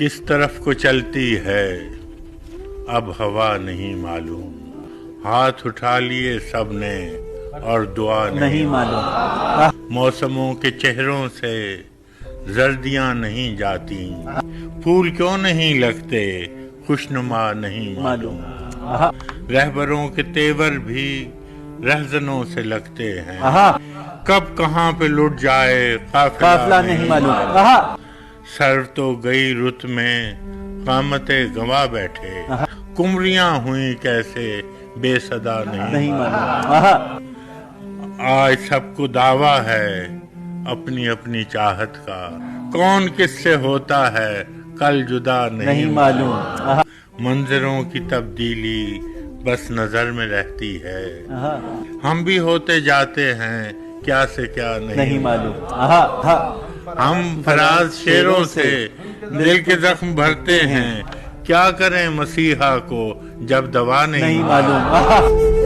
کس طرف کو چلتی ہے اب ہوا نہیں معلوم، ہاتھ اٹھا لیے سب نے اور دعا نہیں معلوم، موسموں کے چہروں سے زردیاں نہیں جاتی، پھول کیوں نہیں لگتے خوشنما نہیں معلوم، رہبروں کے تیور بھی رہزنوں سے لگتے ہیں، کب کہاں پہ لٹ جائے قافلہ نہیں معلوم، سر تو گئی رت میں قامت گواہ بیٹھے، کمریاں ہوئیں کیسے بے صدا نہیں معلوم، آج سب کو دعویٰ ہے اپنی اپنی چاہت کا، کون کس سے ہوتا ہے کل جدا نہیں معلوم، منظروں کی تبدیلی بس نظر میں رہتی ہے، ہم بھی ہوتے جاتے ہیں کیا سے کیا نہیں معلوم، ہم فراز شعروں سے دل کے زخم بھرتے ہیں، کیا کریں مسیحا کو جب دوا نہیں معلوم۔